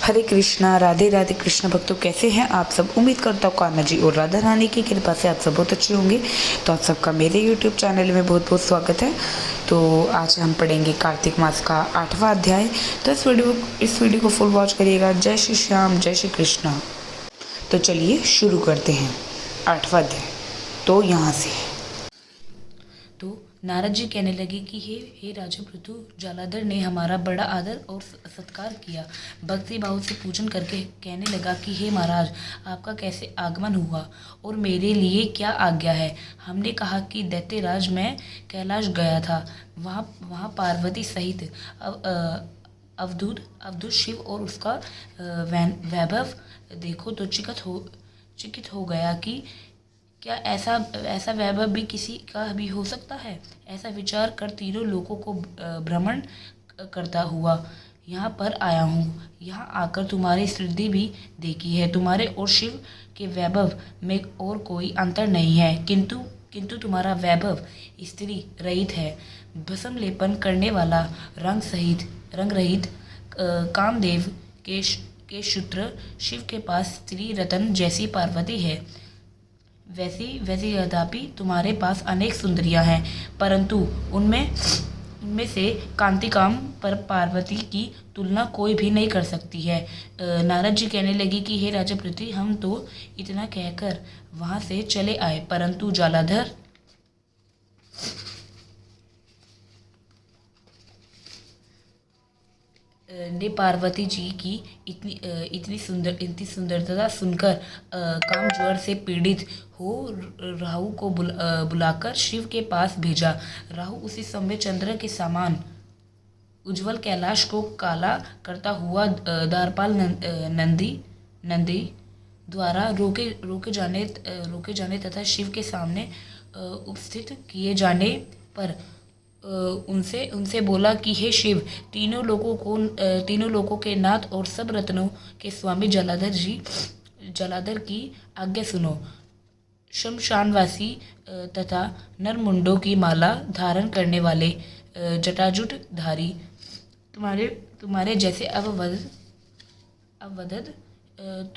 हरे कृष्णा, राधे राधे। कृष्ण भक्तों, कैसे हैं आप सब? उम्मीद करता हूँ कान्हा जी और राधा रानी की कृपा से आप सब बहुत अच्छे होंगे। तो आप सबका मेरे YouTube चैनल में बहुत बहुत स्वागत है। तो आज हम पढ़ेंगे कार्तिक मास का 8वां अध्याय। तो इस वीडियो को फुल वॉच करिएगा। जय श्री श्याम, जय श्री कृष्णा। तो चलिए शुरू करते हैं 8वां अध्याय। तो यहाँ से तो नारद जी कहने लगे कि हे राजा पृथु, जलाधर ने हमारा बड़ा आदर और सत्कार किया। भक्ति भाव से पूजन करके कहने लगा कि हे महाराज, आपका कैसे आगमन हुआ और मेरे लिए क्या आज्ञा है। हमने कहा कि दैत्यराज, मैं कैलाश गया था। वहाँ पार्वती सहित अवधूत शिव और उसका वैभव देखो तो चकित हो गया कि क्या ऐसा वैभव भी किसी का भी हो सकता है। ऐसा विचार कर तीनों लोगों को भ्रमण करता हुआ यहाँ पर आया हूँ। यहाँ आकर तुम्हारी सिद्धि भी देखी है। तुम्हारे और शिव के वैभव में और कोई अंतर नहीं है, किंतु तुम्हारा वैभव स्त्री रहित है। भस्म लेपन करने वाला रंग रहित कामदेव के शूत्र शिव के पास स्त्री रतन जैसी पार्वती है। वैसी यद्यपि तुम्हारे पास अनेक सुंदरियां हैं, परंतु उनमें से कांतिकाम पर पार्वती की तुलना कोई भी नहीं कर सकती है। नारद जी कहने लगी कि हे राजा पृथ्वी, हम तो इतना कहकर वहां से चले आए, परंतु जलाधर ने पार्वती जी की इतनी सुंदरता सुनकर काम ज्वर से पीड़ित हो राहु को बुलाकर शिव के पास भेजा। राहु उसी समय चंद्र के समान उज्जवल कैलाश को काला करता हुआ द्वारपाल नंदी द्वारा रोके जाने तथा शिव के सामने उपस्थित किए जाने पर उनसे बोला कि हे शिव, तीनों लोगों के नाथ और सब रत्नों के स्वामी जलाधर की आज्ञा सुनो। शमशानवासी तथा नरमुंडों की माला धारण करने वाले जटाजुट धारी तुम्हारे जैसे अवधद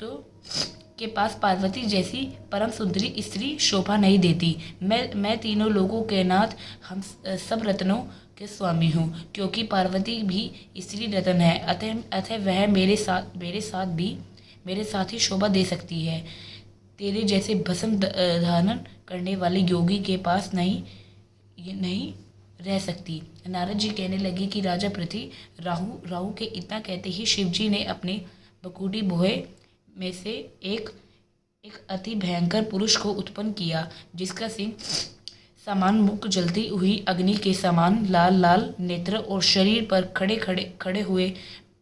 तो के पास पार्वती जैसी परम सुंदरी स्त्री शोभा नहीं देती। मैं तीनों लोगों के नाथ, हम सब रत्नों के स्वामी हूँ, क्योंकि पार्वती भी स्त्री रत्न है। अतः वह मेरे साथ ही शोभा दे सकती है। तेरे जैसे भस्म धारण करने वाले योगी के पास नहीं रह सकती। नारद जी कहने लगे कि राजा पृथ्वी, राहु के इतना कहते ही शिवजी ने अपने बकुटी बोहे में से एक अति भयंकर पुरुष को उत्पन्न किया, जिसका सिंह समान मुख, जलती हुई अग्नि के समान लाल नेत्र और शरीर पर खड़े हुए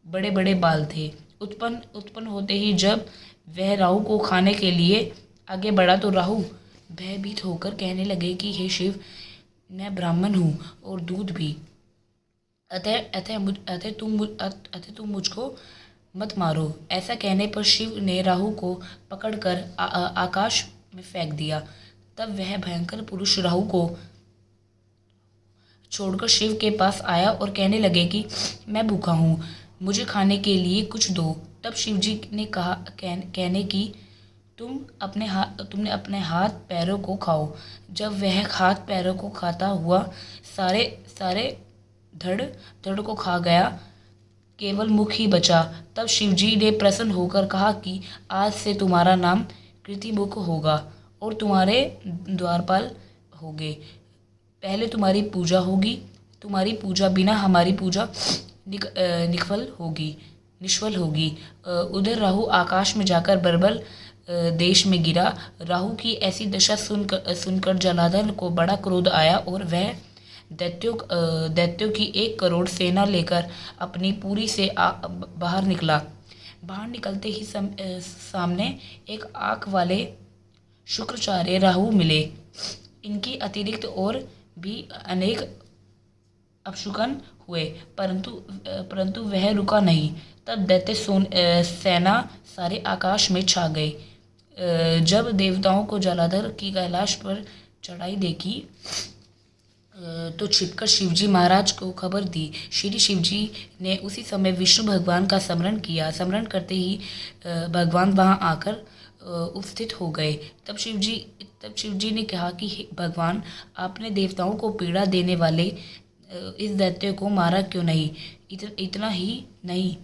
बड़े बड़े बाल थे। उत्पन्न होते ही जब वह राहु को खाने के लिए आगे बढ़ा तो राहु भयभीत होकर कहने लगे कि हे शिव, मैं ब्राह्मण हूँ और दूध भी, अतः तुम मुझको मत मारो। ऐसा कहने पर शिव ने राहु को पकड़कर आकाश में फेंक दिया। तब वह भयंकर पुरुष राहु को छोड़कर शिव के पास आया और कहने लगे कि मैं भूखा हूँ, मुझे खाने के लिए कुछ दो। तब शिवजी ने कहा कहने की तुमने अपने हाथ पैरों को खाओ। जब वह हाथ पैरों को खाता हुआ सारे धड़ को खा गया, केवल मुख ही बचा। तब शिवजी ने प्रसन्न होकर कहा कि आज से तुम्हारा नाम कृतिमुख होगा और तुम्हारे द्वारपाल होगे। पहले तुम्हारी पूजा होगी, तुम्हारी पूजा बिना हमारी पूजा निष्फल होगी। उधर राहु आकाश में जाकर बर्बल देश में गिरा। राहु की ऐसी दशा सुनकर जलाधर को बड़ा क्रोध आया और वह दैत्यों की 1 करोड़ सेना लेकर अपनी पुरी से बाहर निकला। बाहर निकलते ही सामने एक आँख वाले शुक्राचार्य राहु मिले। इनकी अतिरिक्त और भी अनेक अपशुकन हुए, परंतु वह रुका नहीं। तब दैत्य सेना सारे आकाश में छा गए। जब देवताओं को जलाधर की कैलाश पर चढ़ाई देखी तो छिपकर शिवजी महाराज को खबर दी। श्री शिवजी ने उसी समय विष्णु भगवान का स्मरण किया। स्मरण करते ही भगवान वहां आकर उपस्थित हो गए। तब शिवजी ने कहा कि "हे भगवान, आपने देवताओं को पीड़ा देने वाले इस दैत्य को मारा क्यों नहीं? इतना ही नहीं,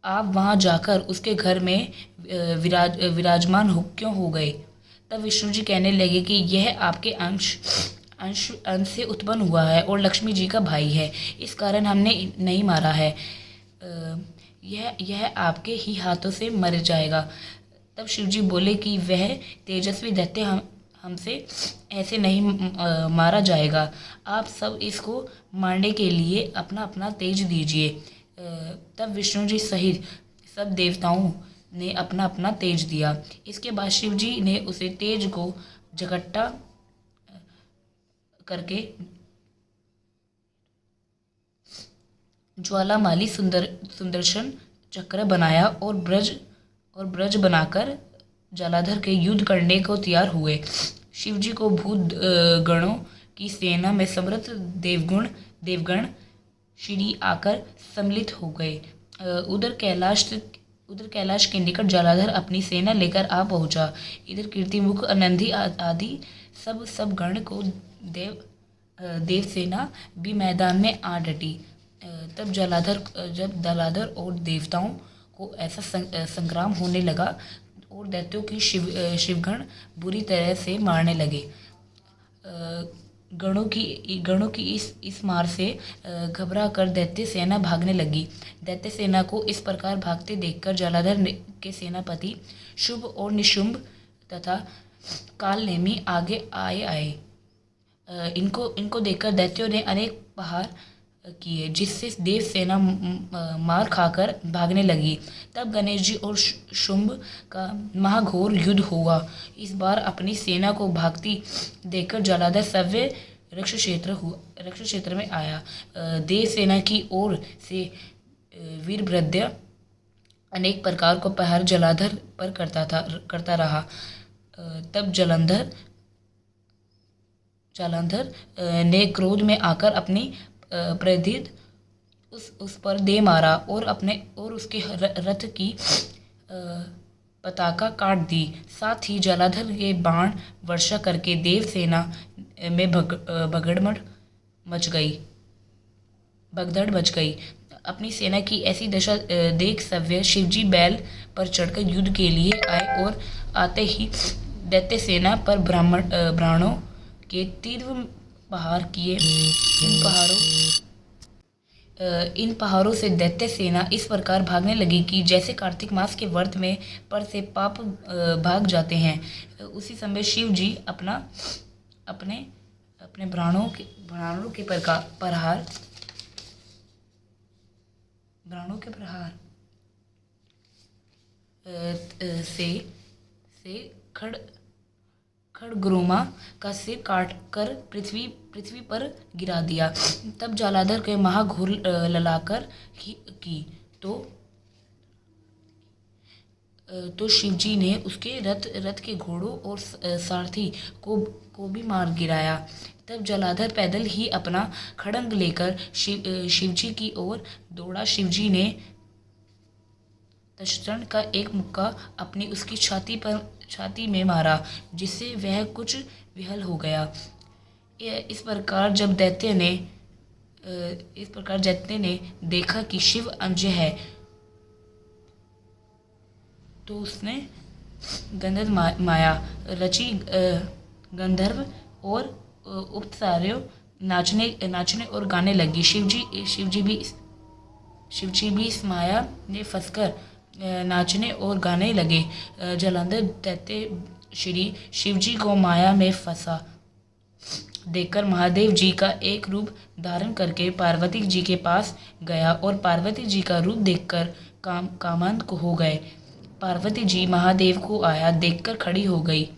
आप वहां जाकर उसके घर में विराजमान क्यों हो गए?" तब विष्णु जी कहने लगे कि यह आपके अंश से उत्पन्न हुआ है और लक्ष्मी जी का भाई है, इस कारण हमने नहीं मारा है। यह आपके ही हाथों से मर जाएगा। तब शिवजी बोले कि वह तेजस्वी दैत्य हमसे ऐसे नहीं मारा जाएगा। आप सब इसको मारने के लिए अपना अपना तेज दीजिए। तब विष्णु जी सहित सब देवताओं ने अपना अपना तेज दिया। इसके बाद शिवजी ने उसे तेज को इकट्ठा करके ज्वालामाली सुदर्शन चक्र बनाया और ब्रज बनाकर जलाधर के युद्ध करने को तैयार हुए। शिवजी को भूत गणों की सेना में समृद्ध देवगण श्री आकर सम्मिलित हो गए। उधर कैलाश के निकट जलाधर अपनी सेना लेकर आ पहुंचा। इधर कीर्तिमुख, अनंधी आदि सब गण को देव सेना भी मैदान में आ डटी। जब जलाधर और देवताओं को ऐसा संग्राम होने लगा और दैत्यों की शिवगण बुरी तरह से मारने लगे। गणों की इस मार से घबरा कर दैत्य सेना भागने लगी। दैत्य सेना को इस प्रकार भागते देखकर जलाधर के सेनापति शुंभ और निशुंभ तथा कालनेमी आगे आए। इनको देखकर दैत्यों ने अनेक प्रहार किए, जिससे देव सेना मार खाकर भागने लगी। तब गणेश जी और शुंभ का महाघोर युद्ध हुआ। इस बार अपनी सेना को भागती देखकर जलाधर सव्य रक्ष क्षेत्र में आया। देव सेना की ओर से वीरभद्र अनेक प्रकार को प्रहार जलाधर पर करता रहा। तब जालंधर ने क्रोध में आकर अपनी प्रदीध उस पर दे मारा और उसके रथ की पताका काट दी। साथ ही जलाधर के बाण वर्षा करके देव सेना में भगदड़ मच गई। अपनी सेना की ऐसी दशा देख सव्य शिवजी बैल पर चढ़कर युद्ध के लिए आए और आते ही दैत्य सेना पर ब्राह्मणों के तीव्र प्रहार किए। इन पहाड़ों से दैत्य सेना इस प्रकार भागने लगी कि जैसे कार्तिक मास के व्रत में पर से पाप भाग जाते हैं। उसी समय शिव जी अपने प्राणों के प्रहार से खड़गोमा का सिर काट कर पृथ्वी पर गिरा दिया। तब जलाधर के महाघोर ललाकर की तो शिवजी ने उसके रथ के घोड़ों और सारथी को भी मार गिराया। तब जलाधर पैदल ही अपना खड़ंग लेकर शिवजी की ओर दौड़ा। शिवजी ने तक्षण का एक मुक्का अपनी उसकी छाती में मारा, जिससे वह कुछ विहल हो गया। इस प्रकार दैत्य ने देखा कि शिव अंज है, तो उसने गंधर्व माया रची। गंधर्व और अप्सराएं नाचने और गाने लगी। शिवजी भी इस माया ने फंसकर नाचने और गाने लगे। जलंधर दैत्य श्री शिवजी को माया में फंसा देखकर महादेव जी का एक रूप धारण करके पार्वती जी के पास गया और पार्वती जी का रूप देखकर कामांध हो गए। पार्वती जी महादेव को आया देखकर खड़ी हो गई,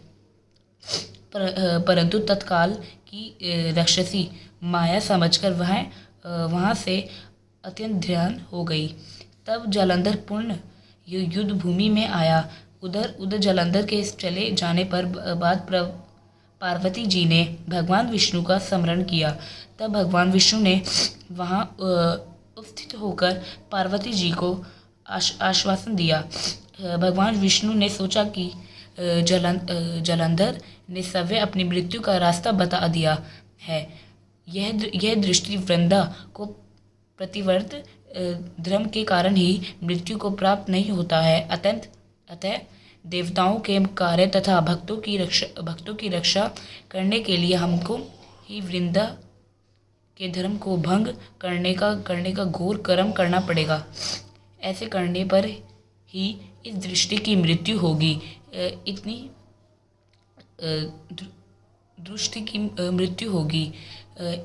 परंतु तत्काल की राक्षसी माया समझकर वहां से अत्यंत ध्यान हो गई। तब जलंधर पूर्ण युद्ध भूमि में आया। उधर जलंधर के चले जाने पर बाद पार्वती जी ने भगवान विष्णु का स्मरण किया। तब भगवान विष्णु ने वहाँ उपस्थित होकर पार्वती जी को आश्वासन दिया। भगवान विष्णु ने सोचा कि जलंधर ने सवै अपनी मृत्यु का रास्ता बता दिया है। यह दृष्टि वृंदा को प्रतिवर्त धर्म के कारण ही मृत्यु को प्राप्त नहीं होता है। अतः देवताओं के कार्य तथा भक्तों की रक्षा करने के लिए हमको ही वृंदा के धर्म को भंग करने का घोर कर्म करना पड़ेगा। ऐसे करने पर ही इस दृष्टि की मृत्यु होगी। इतनी दृष्टि की मृत्यु होगी।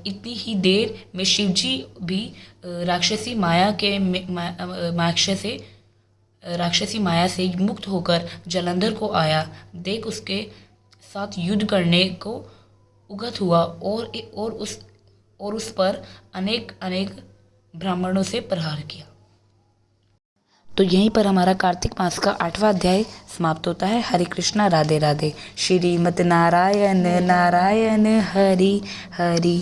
इतनी ही देर में शिवजी भी राक्षसी माया से मुक्त होकर जलंधर को आया। देख उसके साथ युद्ध करने को उगत हुआ और उस पर अनेक ब्राह्मणों से प्रहार किया। तो यहीं पर हमारा कार्तिक मास का 8वां अध्याय समाप्त होता है। हरे कृष्णा, राधे राधे। श्रीमद् नारायण नारायण हरि हरि।